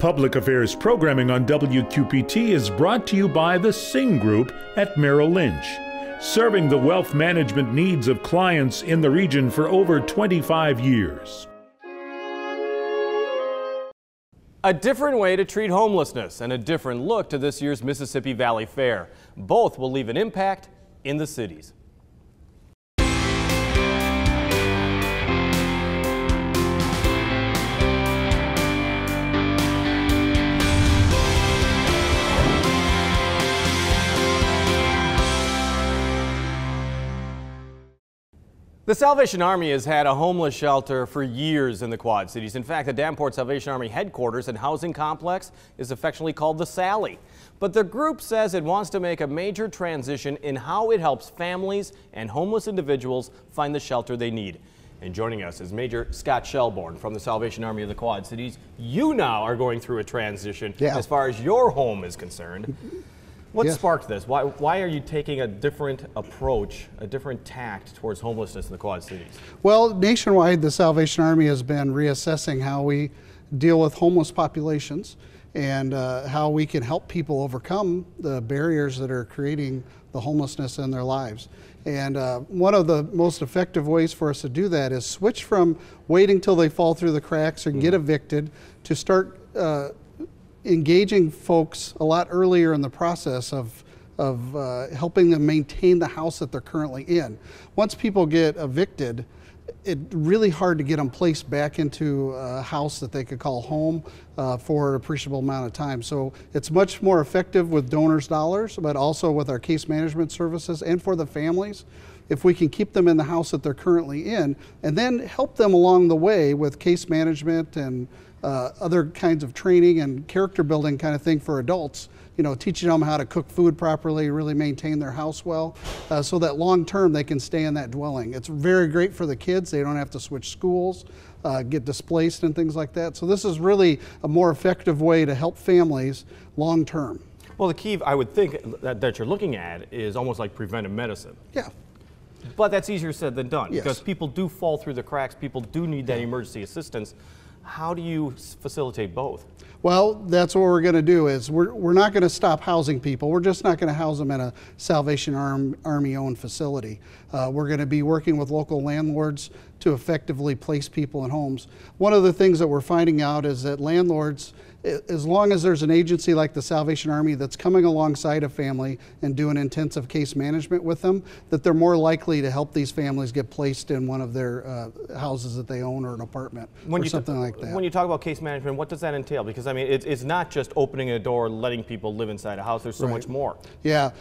Public Affairs programming on WQPT is brought to you by the Singh Group at Merrill Lynch, serving the wealth management needs of clients in the region for over 25 years. A different way to treat homelessness and a different look to this year's Mississippi Valley Fair. Both will leave an impact in the cities. The Salvation Army has had a homeless shelter for years in the Quad Cities. In fact, the Davenport Salvation Army headquarters and housing complex is affectionately called the Sally. But the group says it wants to make a major transition in how it helps families and homeless individuals find the shelter they need. And joining us is Major Scott Shelbourne from the Salvation Army of the Quad Cities. You now are going through a transition as far as your home is concerned. What sparked this? Why are you taking a different approach, a different tact towards homelessness in the Quad Cities? Well, nationwide, the Salvation Army has been reassessing how we deal with homeless populations and how we can help people overcome the barriers that are creating the homelessness in their lives. And one of the most effective ways for us to do that is switch from waiting till they fall through the cracks and get evicted to start engaging folks a lot earlier in the process of helping them maintain the house that they're currently in. Once people get evicted, it's really hard to get them placed back into a house that they could call home for an appreciable amount of time. So it's much more effective with donors' dollars, but also with our case management services and for the families, if we can keep them in the house that they're currently in and then help them along the way with case management and other kinds of training and character building kind of thing for adults, you know, teaching them how to cook food properly, really maintain their house well, so that long term they can stay in that dwelling. It's very great for the kids. They don't have to switch schools, get displaced and things like that. So this is really a more effective way to help families long term. Well, the key, I would think, that you're looking at is almost like preventive medicine. Yeah. But that's easier said than done because people do fall through the cracks. People do need that emergency assistance. How do you facilitate both? Well, that's what we're going to do is we're not going to stop housing people. We're just not going to house them in a Salvation Army-owned facility. We're going to be working with local landlords to effectively place people in homes. One of the things that we're finding out is that landlords, as long as there's an agency like the Salvation Army that's coming alongside a family and doing intensive case management with them, that they're more likely to help these families get placed in one of their houses that they own or an apartment or something like that. When you talk about case management, what does that entail? Because I mean, it's not just opening a door, letting people live inside a house. There's so much more. Yeah,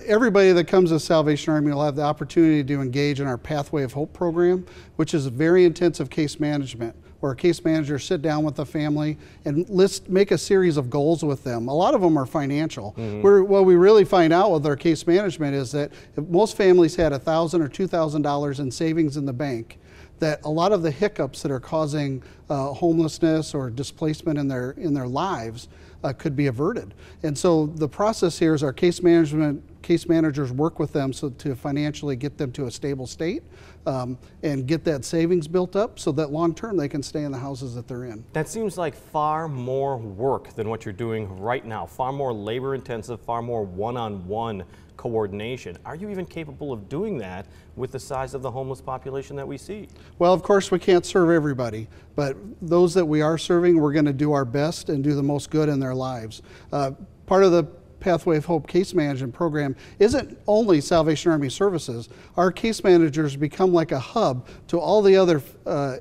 everybody that comes to Salvation Army will have the opportunity to engage in our Pathway of Hope program, which is a very intensive case management, where a case manager sit down with the family and make a series of goals with them. A lot of them are financial. What we really find out with our case management is that if most families had $1,000 or $2,000 in savings in the bank, that a lot of the hiccups that are causing homelessness or displacement in their lives could be averted. And so the process here is our case managers work with them to financially get them to a stable state and get that savings built up so that long term they can stay in the houses that they're in. That seems like far more work than what you're doing right now, far more labor intensive, far more one-on-one coordination. Are you even capable of doing that with the size of the homeless population that we see? Well, of course we can't serve everybody, but those that we are serving, we're going to do our best and do the most good in their lives. Part of the Pathway of Hope case management program isn't only Salvation Army services. Our case managers become like a hub to all the other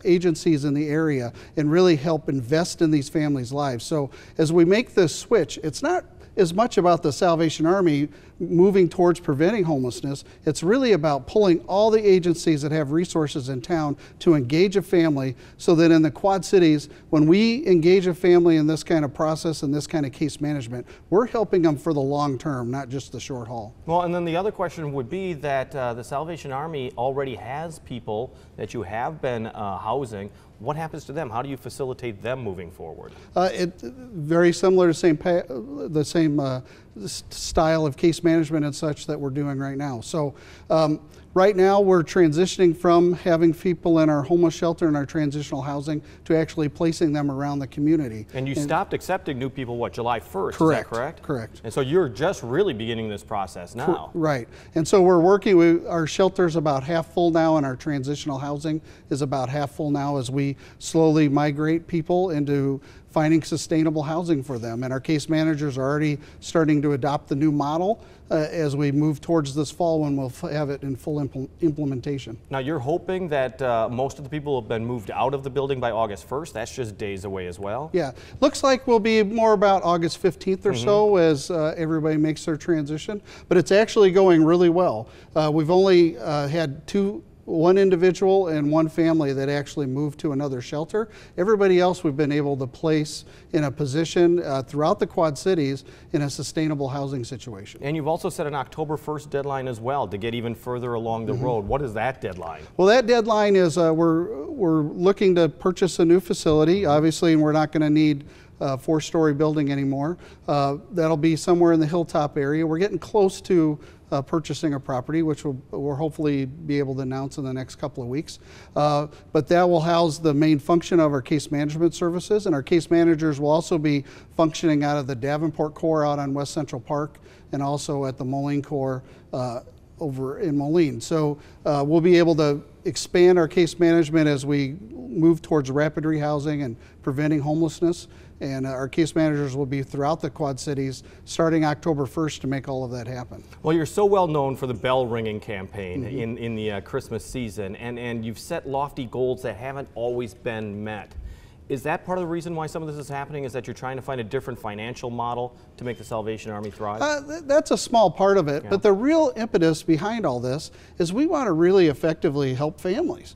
agencies in the area and really help invest in these families' lives. So as we make this switch, it's not as much about the Salvation Army moving towards preventing homelessness. It's really about pulling all the agencies that have resources in town to engage a family so that in the Quad Cities, when we engage a family in this kind of process and this kind of case management, we're helping them for the long term, not just the short haul. Well, and then the other question would be that the Salvation Army already has people that you have been housing. What happens to them? How do you facilitate them moving forward? Very similar to the same style of case management and such that we're doing right now. So right now we're transitioning from having people in our homeless shelter and our transitional housing to actually placing them around the community. And you stopped accepting new people, what, July 1st, correct, is that correct? Correct. And so you're just really beginning this process now. Right. And so we're working, our shelter's about half full now, and our transitional housing is about half full now as we slowly migrate people into finding sustainable housing for them. And our case managers are already starting to adopt the new model as we move towards this fall when we'll have it in full implementation. Now you're hoping that most of the people have been moved out of the building by August 1st. That's just days away as well. Yeah, looks like we'll be more about August 15th or so as everybody makes their transition, but it's actually going really well. We've only had one individual and one family that actually moved to another shelter. Everybody else we've been able to place in a position throughout the Quad Cities in a sustainable housing situation. And you've also set an October 1st deadline as well to get even further along the road. What is that deadline? Well, that deadline is we're looking to purchase a new facility, obviously, and we're not going to need a 4-story building anymore. That'll be somewhere in the Hilltop area. We're getting close to purchasing a property, which we'll hopefully be able to announce in the next couple of weeks. But that will house the main function of our case management services, and our case managers will also be functioning out of the Davenport Core out on West Central Park and also at the Moline Core over in Moline. So we'll be able to expand our case management as we move towards rapid rehousing and preventing homelessness. And our case managers will be throughout the Quad Cities starting October 1st to make all of that happen. Well, you're so well known for the bell ringing campaign in the Christmas season, and you've set lofty goals that haven't always been met. Is that part of the reason why some of this is happening, is that you're trying to find a different financial model to make the Salvation Army thrive? That's a small part of it, but the real impetus behind all this is we want to really effectively help families.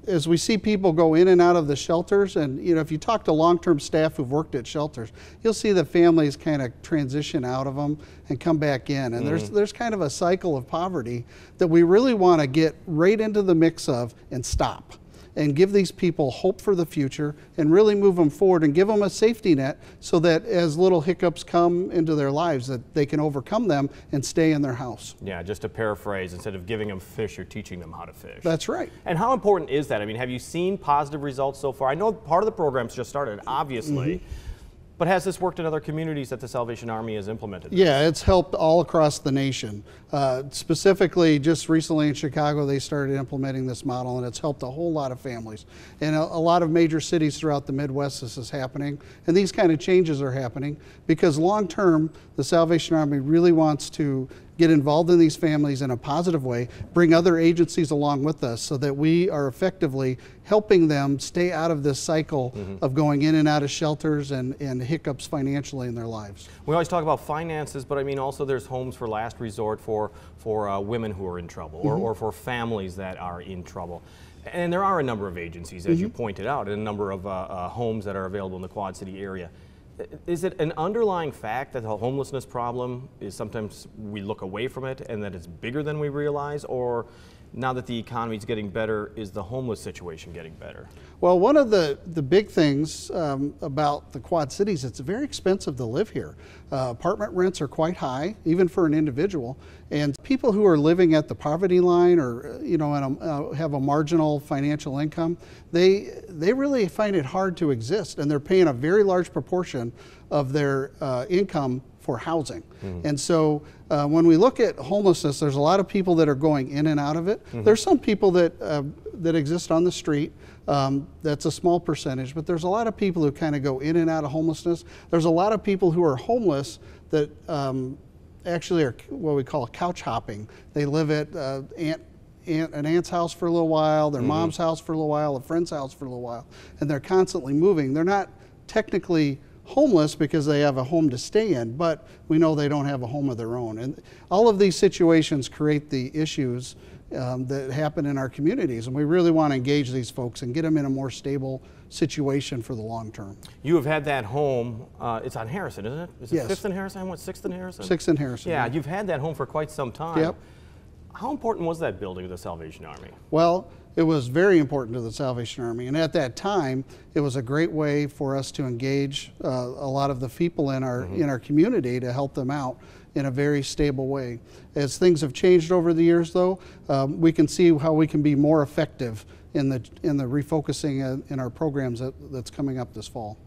As we see people go in and out of the shelters, and if you talk to long-term staff who've worked at shelters, you'll see the families kind of transition out of them and come back in. And there's kind of a cycle of poverty that we really want to get right into the mix of and stop, and give these people hope for the future and really move them forward and give them a safety net so that as little hiccups come into their lives that they can overcome them and stay in their house. Yeah, just to paraphrase, instead of giving them fish, you're teaching them how to fish. That's right. And how important is that? I mean, have you seen positive results so far? I know part of the program's just started, obviously. But has this worked in other communities that the Salvation Army has implemented? Yeah, it's helped all across the nation. Specifically, just recently in Chicago, they started implementing this model, and it's helped a whole lot of families. And a lot of major cities throughout the Midwest, this is happening. And these kind of changes are happening because long term, the Salvation Army really wants to get involved in these families in a positive way, bring other agencies along with us so that we are effectively helping them stay out of this cycle of going in and out of shelters and hiccups financially in their lives. We always talk about finances, but I mean also there's homes for last resort for women who are in trouble or for families that are in trouble. And there are a number of agencies, as you pointed out, and a number of homes that are available in the Quad City area. Is it an underlying fact that the homelessness problem is sometimes we look away from it and that it's bigger than we realize, or now that the economy is getting better, is the homeless situation getting better? Well, one of the big things about the Quad Cities, it's very expensive to live here. Apartment rents are quite high, even for an individual. And people who are living at the poverty line or have a marginal financial income, they really find it hard to exist, and they're paying a very large proportion of their income for housing. And so when we look at homelessness, there's a lot of people that are going in and out of it. There's some people that exist on the street. That's a small percentage, but there's a lot of people who kind of go in and out of homelessness. There's a lot of people who are homeless that actually are what we call couch hopping. They live at an aunt's house for a little while, their mom's house for a little while, a friend's house for a little while, and they're constantly moving. They're not technically homeless because they have a home to stay in, but we know they don't have a home of their own. And all of these situations create the issues that happen in our communities, and we really want to engage these folks and get them in a more stable situation for the long term. You have had that home, it's on Harrison, isn't it? Is it Yes. 5th and Harrison? What, 6th and Harrison? 6th and Harrison. Yeah, you've had that home for quite some time. Yep. How important was that building to the Salvation Army? Well, it was very important to the Salvation Army. And at that time, it was a great way for us to engage a lot of the people in our community to help them out in a very stable way. As things have changed over the years, though, we can see how we can be more effective in the refocusing in our programs that's coming up this fall.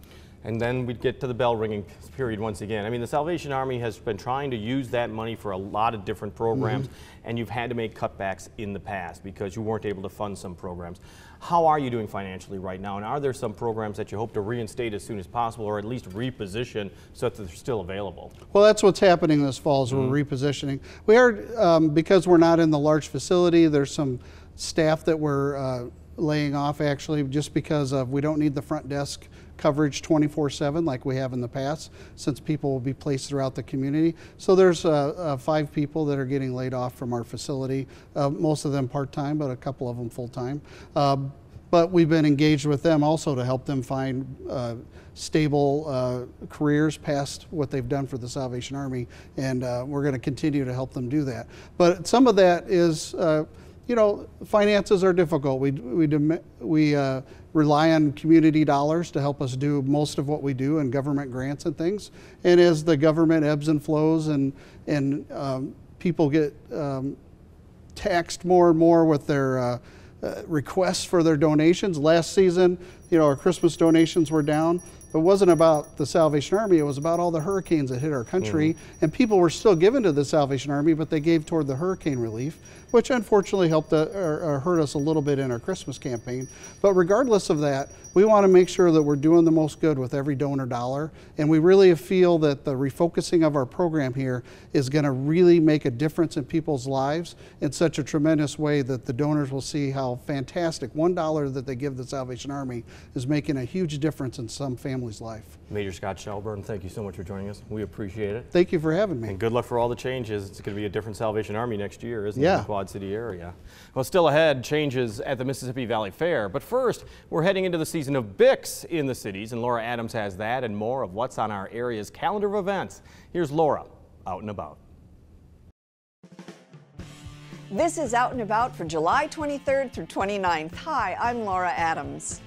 And then we'd get to the bell ringing period once again. I mean, the Salvation Army has been trying to use that money for a lot of different programs, and you've had to make cutbacks in the past because you weren't able to fund some programs. How are you doing financially right now, and are there some programs that you hope to reinstate as soon as possible, or at least reposition so that they're still available? Well, that's what's happening this fall is we're repositioning. We are, because we're not in the large facility, there's some staff that we're laying off actually just because we don't need the front desk coverage 24/7 like we have in the past, since people will be placed throughout the community. So there's 5 people that are getting laid off from our facility, most of them part-time, but a couple of them full-time. But we've been engaged with them also to help them find stable careers past what they've done for the Salvation Army, and we're going to continue to help them do that. But some of that is, you know, finances are difficult. We rely on community dollars to help us do most of what we do, and government grants and things. And as the government ebbs and flows and people get taxed more and more with their requests for their donations. Last season, you know, our Christmas donations were down. It wasn't about the Salvation Army, it was about all the hurricanes that hit our country, and people were still giving to the Salvation Army, but they gave toward the hurricane relief, which unfortunately helped or hurt us a little bit in our Christmas campaign. But regardless of that, we want to make sure that we're doing the most good with every donor dollar, and we really feel that the refocusing of our program here is going to really make a difference in people's lives in such a tremendous way that the donors will see how fantastic $1 that they give the Salvation Army is making a huge difference in some family's life. Major Scott Shelburne, thank you so much for joining us. We appreciate it. Thank you for having me. And good luck for all the changes. It's going to be a different Salvation Army next year, isn't it, Yeah. in the Quad City area? Well, still ahead, changes at the Mississippi Valley Fair. But first, we're heading into the season of Bix in the cities, and Laura Adams has that and more of what's on our area's calendar of events. Here's Laura, out and about. This is Out and About for July 23rd through 29th. Hi, I'm Laura Adams.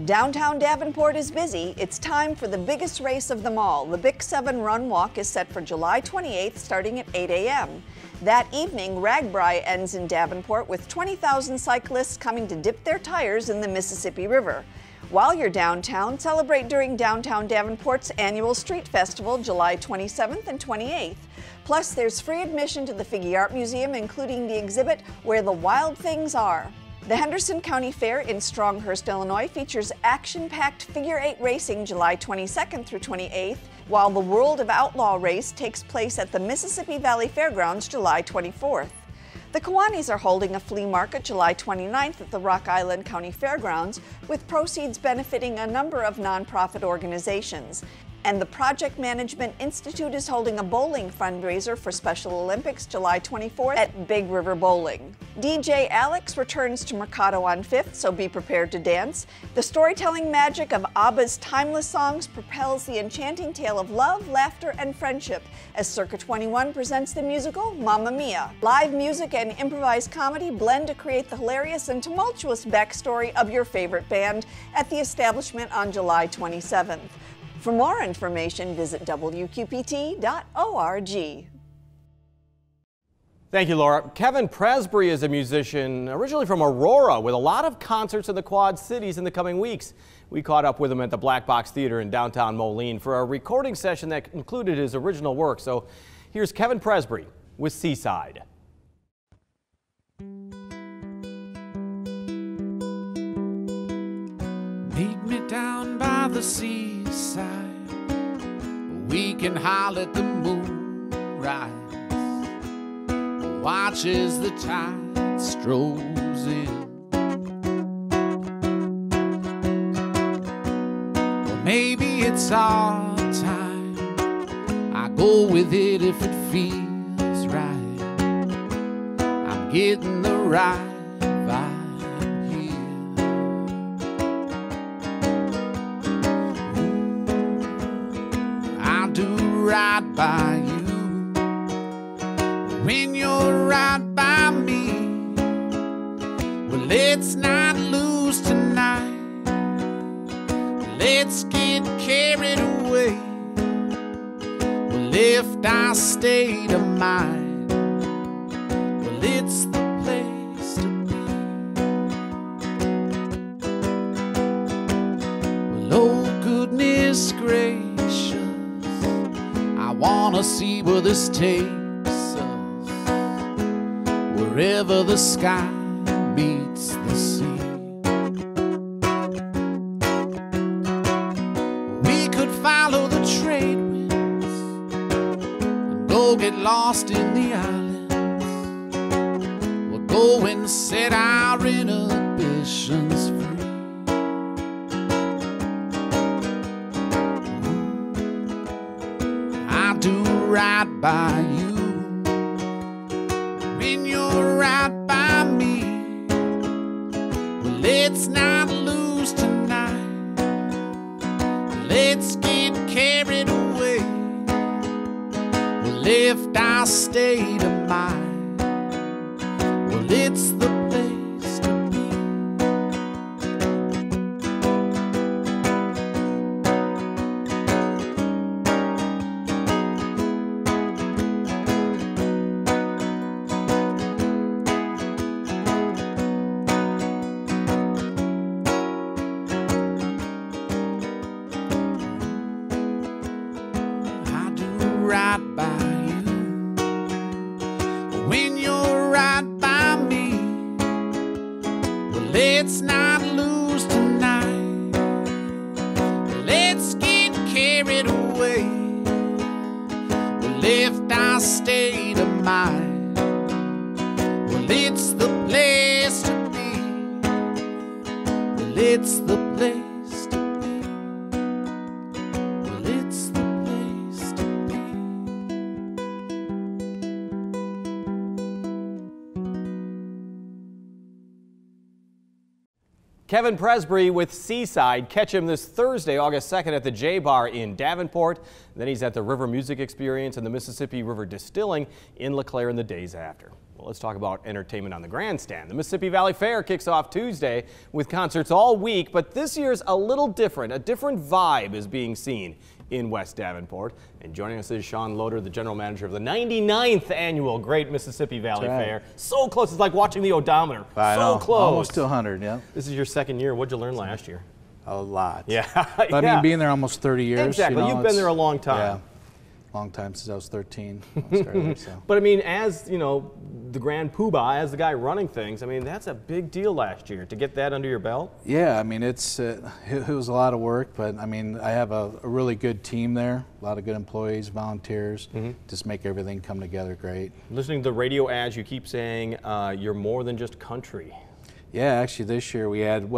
Downtown Davenport is busy. It's time for the biggest race of them all. The Bix 7 Run Walk is set for July 28th starting at 8 a.m. That evening, RAGBRAI ends in Davenport with 20,000 cyclists coming to dip their tires in the Mississippi River. While you're downtown, celebrate during Downtown Davenport's annual Street Festival July 27th and 28th. Plus, there's free admission to the Figge Art Museum, including the exhibit Where the Wild Things Are. The Henderson County Fair in Stronghurst, Illinois features action-packed figure 8 racing July 22nd through 28th, while the World of Outlaw race takes place at the Mississippi Valley Fairgrounds July 24th. The Kiwanis are holding a flea market July 29th at the Rock Island County Fairgrounds, with proceeds benefiting a number of nonprofit organizations. And the Project Management Institute is holding a bowling fundraiser for Special Olympics July 24th at Big River Bowling. DJ Alex returns to Mercado on 5th, so be prepared to dance. The storytelling magic of ABBA's timeless songs propels the enchanting tale of love, laughter, and friendship as Circa 21 presents the musical Mamma Mia. Live music and improvised comedy blend to create the hilarious and tumultuous backstory of your favorite band at the establishment on July 27th. For more information, visit WQPT.org. Thank you, Laura. Kevin Presbury is a musician originally from Aurora with a lot of concerts in the Quad Cities in the coming weeks. We caught up with him at the Black Box Theater in downtown Moline for a recording session that included his original work. So here's Kevin Presbury with Seaside. Meet me down by the seaside. We can holler at the moonrise. Watch as the tide strolls in. Or maybe it's our time. I go with it if it feels right. I'm getting the right vibe. Right by you when you're right by me. Well, let's get carried away. Well, if our state of mind, well, it's the place to be. Well, oh goodness gracious, I wanna see where this takes us, wherever the sky meets the sea. We could follow the trade winds and go get lost in the islands. We'll go and set our inhibitions free. I do right by you when you're right by me. Well, let's not lose tonight. Let's get carried away. We'll lift our state of mind. Well, it's the place to be. I do right by you when you're right by me. Well, let's not lose tonight. Let's get carried away. We'll lift our state of mind. Well, it's the place to be. Well, it's the place to be. Well, it's the place to be. Kevin Presbury with Seaside. Catch him this Thursday, August 2nd at the J Bar in Davenport. Then he's at the River Music Experience and the Mississippi River Distilling in LeClaire in the days after. Well, let's talk about entertainment on the grandstand. The Mississippi Valley Fair kicks off Tuesday with concerts all week, but this year's a little different. A different vibe is being seen in West Davenport. And joining us is Sean Loader, the general manager of the 99th annual Great Mississippi Valley Fair. So close, it's like watching the odometer. I so know. close. Almost to 100, yeah. This is your second year. What'd you learn last year? A lot. Yeah. But I mean, being there almost 30 years. Exactly. You know, You've been there a long time. Yeah. Long time since I was 13. When I started there, so. But I mean, as you know, the grand poobah, as the guy running things, I mean, that's a big deal last year to get that under your belt. Yeah, I mean, it was a lot of work, but I mean, I have a really good team there, a lot of good employees, volunteers, just make everything come together great. Listening to the radio ads, you keep saying you're more than just country. Yeah, actually this year we had,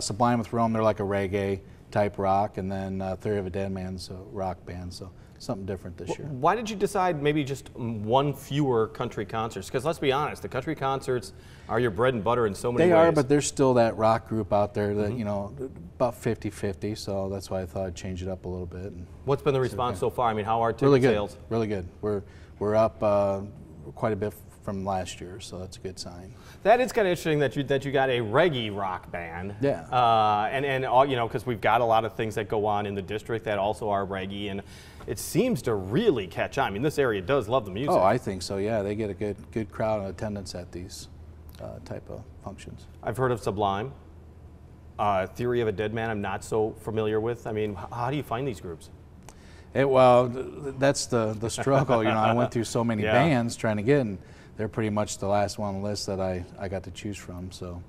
Sublime with Rome, they're like a reggae type rock, and then Theory of a Dead Man's a rock band, so something different this year. Why did you decide maybe just one fewer country concerts? Because let's be honest, the country concerts are your bread and butter in so many ways. They are, but there's still that rock group out there that, you know, about 50-50, so that's why I thought I'd change it up a little bit. What's been the response so far? I mean, how are ticket sales? Really good. We're up quite a bit from last year, so that's a good sign. That is kind of interesting that you got a reggae rock band. Yeah. And all, you know, because we've got a lot of things that go on in the district that also are reggae, and it seems to really catch on. I mean, this area does love the music. Oh, I think so. Yeah, they get a good crowd in attendance at these type of functions. I've heard of Sublime. Theory of a Dead Man, I'm not so familiar with. I mean, how do you find these groups? Well, that's the struggle. You know, I went through so many bands trying to get in. They're pretty much the last one on the list that I got to choose from. So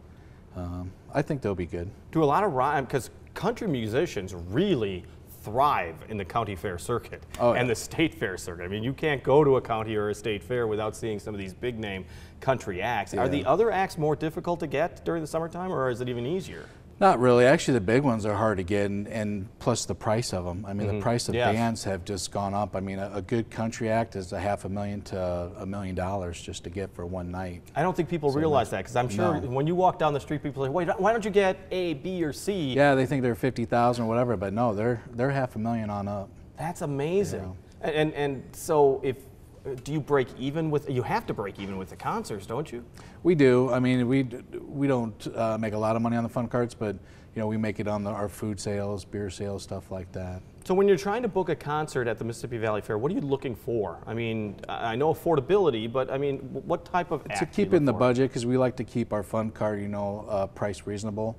I think they'll be good. Do a lot of rock, because country musicians really thrive in the county fair circuit and the state fair circuit. I mean, you can't go to a county or a state fair without seeing some of these big name country acts. Are the other acts more difficult to get during the summertime, or is it even easier? Not really. Actually, the big ones are hard to get, and plus the price of them. I mean, the price of bands have just gone up. I mean, a good country act is $500,000 to $1 million just to get for one night. I don't think people realize that, because I'm sure when you walk down the street, people say, "Wait, why don't you get A, B, or C?" Yeah, they think they're 50,000 or whatever, but no, they're $500,000 on up. That's amazing. Yeah. And so do you break even with? You have to break even with the concerts, don't you? We do. I mean, we don't make a lot of money on the fun carts, but we make it on our food sales, beer sales, stuff like that. So when you're trying to book a concert at the Mississippi Valley Fair, what are you looking for? I mean, I know affordability, but I mean, what type of act to keep in the budget, because we like to keep our fun card, price reasonable.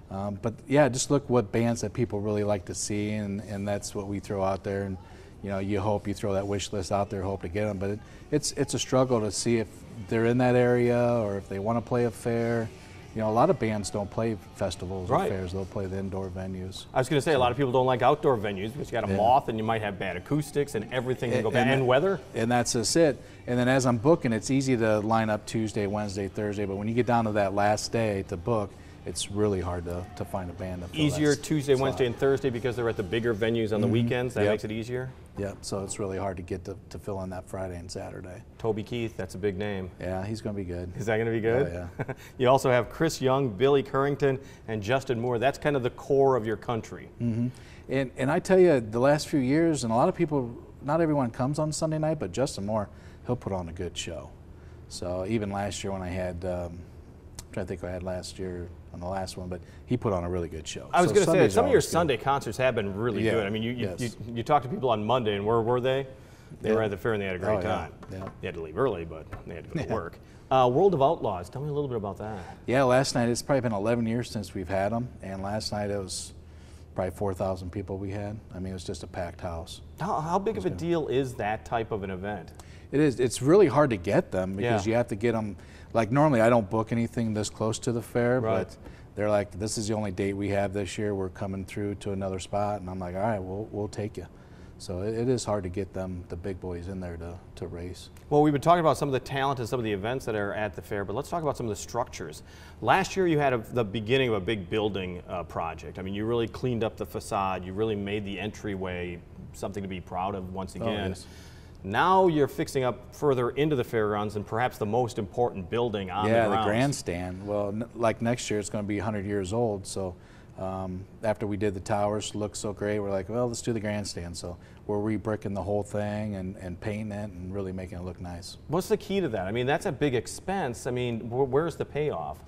But yeah, just look what bands that people really like to see, and that's what we throw out there. And you hope you throw that wish list out there, hope to get them. But it's a struggle to see if they're in that area or if they want to play a fair. A lot of bands don't play festivals or fairs. They'll play the indoor venues. I was going to say, a lot of people don't like outdoor venues because you got a moth and you might have bad acoustics and everything can go bad, and weather. And that's just it. And then as I'm booking, it's easy to line up Tuesday, Wednesday, Thursday, but when you get down to that last day to book, it's really hard to find a band. To fill easier Tuesday, Wednesday, and Thursday because they're at the bigger venues on the weekends. That makes it easier? Yeah, so it's really hard to get to fill in that Friday and Saturday. Toby Keith, that's a big name. Yeah, he's going to be good. Is that going to be good? Oh, yeah. You also have Chris Young, Billy Currington, and Justin Moore. That's kind of the core of your country. Mm-hmm. And I tell you, the last few years, and a lot of people, not everyone comes on Sunday night, but Justin Moore, he'll put on a good show. So even last year when I had, I'm trying to think what I had last year on the last one, but he put on a really good show. I was going to say, some of your Sunday concerts have been really good. I mean, you talked to people on Monday, and where were they? They were at the fair and they had a great time. Yeah. They had to leave early, but they had to go to work. World of Outlaws, tell me a little bit about that. Yeah, last night, it's probably been 11 years since we've had them, and last night it was probably 4,000 people we had. I mean, it was just a packed house. How big of a deal is that type of an event? It is. It's really hard to get them because you have to get them. Like normally, I don't book anything this close to the fair, but they're like, "This is the only date we have this year. We're coming through to another spot," and I'm like, "All right, we'll take you." So it is hard to get them, the big boys, in there to race. Well, we've been talking about some of the talent and some of the events that are at the fair, but let's talk about some of the structures. Last year, you had the beginning of a big building project. I mean, you really cleaned up the facade. You really made the entryway something to be proud of once again. Oh, yes. Now you're fixing up further into the fairgrounds and perhaps the most important building on the grounds. Yeah, the grandstand. Well, like next year, it's going to be 100 years old. So after we did the towers, looked so great, we're like, well, let's do the grandstand. So we're re-bricking the whole thing and painting it and really making it look nice. What's the key to that? I mean, that's a big expense. I mean, where's the payoff?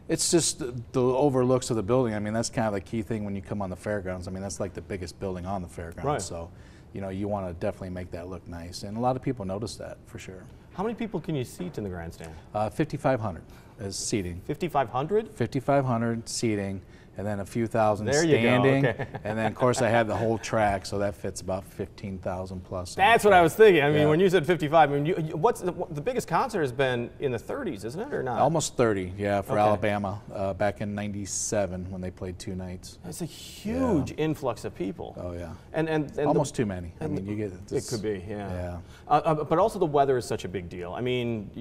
It's just the overlooks of the building. I mean, that's kind of the key thing when you come on the fairgrounds. I mean, that's like the biggest building on the fairgrounds. Right. So, you want to definitely make that look nice. And a lot of people notice that, for sure. How many people can you seat in the grandstand? 5,500 is seating. 5,500? 5,500 seating, and then a few thousand there standing. You go. Okay. And then, of course, I have the whole track, so that fits about 15,000 plus. That's what I was thinking. I mean, when you said 55, I mean, what's the biggest concert has been in the 30s, isn't it, or not? Almost 30, yeah, for Alabama, back in _97 when they played 2 nights. That's a huge influx of people. Oh, yeah. And almost too many. I mean, you get it. It could be, yeah. But also the weather is such a big deal. I mean,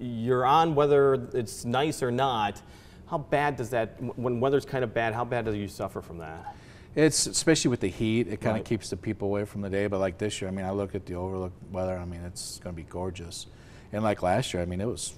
you're on whether it's nice or not. How bad does that, when weather's kind of bad, how bad do you suffer from that? It's, especially with the heat, it kind of keeps the people away from the day. But like this year, I mean, I look at the overlook weather, I mean, it's going to be gorgeous. And like last year, I mean, it was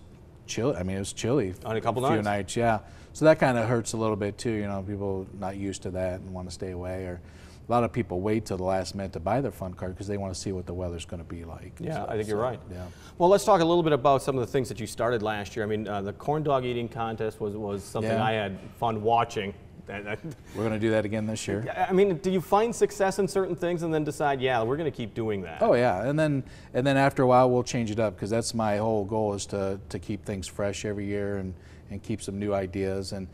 chilly. I mean, it was chilly. On a couple few nights, yeah. So that kind of hurts a little bit too, people not used to that and want to stay away. Or a lot of people wait till the last minute to buy their fun card because they want to see what the weather's going to be like. Yeah, I think you're right. Yeah. Well, let's talk a little bit about some of the things that you started last year. I mean, the corn dog eating contest was something I had fun watching. We're going to do that again this year. I mean, do you find success in certain things and then decide, yeah, we're going to keep doing that? Oh yeah, and then after a while we'll change it up because that's my whole goal is to keep things fresh every year and keep some new ideas and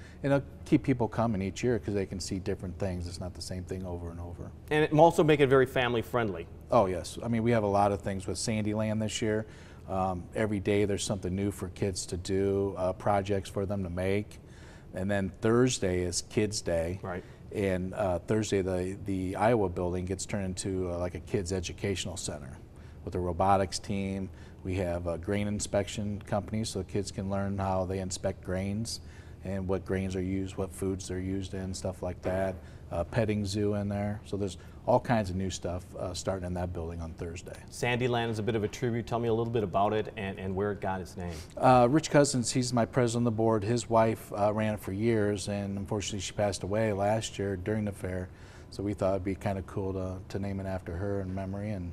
keep people coming each year because they can see different things. It's not the same thing over and over. And it also make it very family friendly. Oh yes, I mean we have a lot of things with Sandyland this year. Every day there's something new for kids to do, projects for them to make. And then Thursday is Kids Day. Right. And Thursday, the Iowa building gets turned into like a kids' educational center with a robotics team. We have a grain inspection company so kids can learn how they inspect grains and what grains are used, what foods they're used in, stuff like that. Petting zoo in there. So there's all kinds of new stuff starting in that building on Thursday. Sandyland is a bit of a tribute. Tell me a little bit about it and where it got its name. Rich Cousins, he's my president of the board. His wife ran it for years, and unfortunately she passed away last year during the fair. So we thought it'd be kind of cool to name it after her in memory, and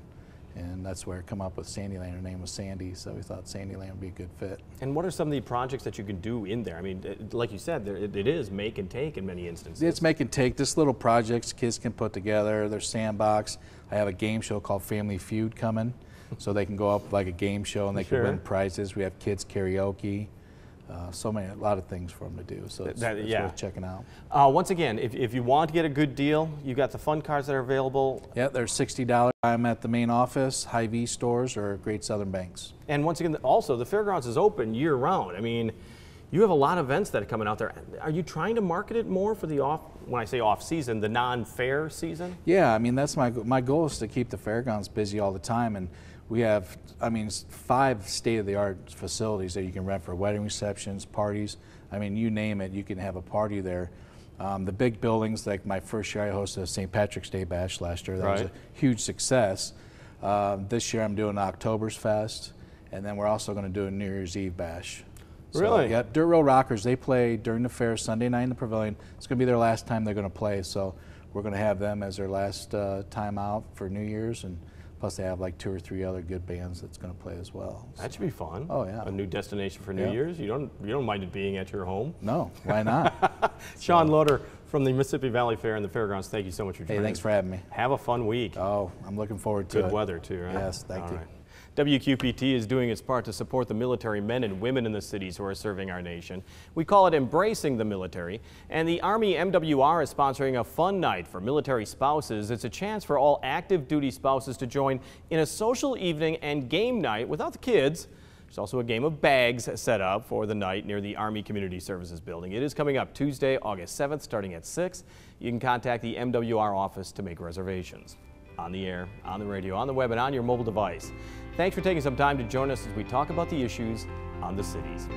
And that's where I come up with Sandyland. Her name was Sandy, so we thought Sandyland would be a good fit. And what are some of the projects that you can do in there? I mean, like you said, it is make and take in many instances. It's make and take. Just little projects kids can put together. There's sandbox. I have a game show called Family Feud coming, so they can go up like a game show and they can win prizes. We have kids karaoke. A lot of things for them to do, so it's worth checking out. Once again, if you want to get a good deal, you've got the fun cards that are available. Yeah, they're $60. I'm at the main office, Hy-Vee stores, or Great Southern Banks. And once again, also, the fairgrounds is open year-round. I mean, you have a lot of events that are coming out there. Are you trying to market it more for the when I say off-season, the non-fair season? Yeah, I mean, that's my goal is to keep the fairgrounds busy all the time. And we have, 5 state-of-the-art facilities that you can rent for wedding receptions, parties. I mean, you name it, you can have a party there. The big buildings, like my first year I hosted a St. Patrick's Day Bash last year. That was a huge success. This year I'm doing Oktoberfest, and then we're also going to do a New Year's Eve Bash. Really? So, yeah, Dirt Road Rockers, they play during the fair Sunday night in the pavilion. It's going to be their last time they're going to play, so we're going to have them as their last time out for New Year's, and plus they have like 2 or 3 other good bands that's going to play as well. That should be fun. Oh yeah. A new destination for New Year's. You don't mind it being at your home? No, why not? Sean Loader from the Mississippi Valley Fair and the Fairgrounds, thank you so much for joining us. Hey, thanks for having me. Have a fun week. Oh, I'm looking forward to it. Good weather too, right? Yes, thank you. Right. WQPT is doing its part to support the military men and women in the cities who are serving our nation. We call it Embracing the Military, and the Army MWR is sponsoring a fun night for military spouses. It's a chance for all active duty spouses to join in a social evening and game night without the kids. There's also a game of bags set up for the night near the Army Community Services Building. It is coming up Tuesday, August 7th, starting at 6. You can contact the MWR office to make reservations. On the air, on the radio, on the web, and on your mobile device. Thanks for taking some time to join us as we talk about the issues on the cities.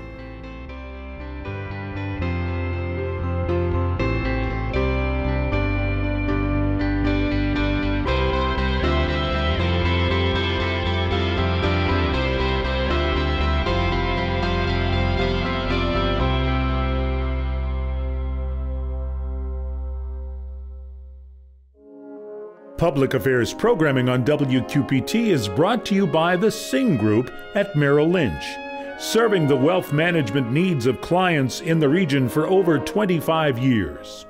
Public Affairs programming on WQPT is brought to you by the Sing Group at Merrill Lynch, serving the wealth management needs of clients in the region for over 25 years.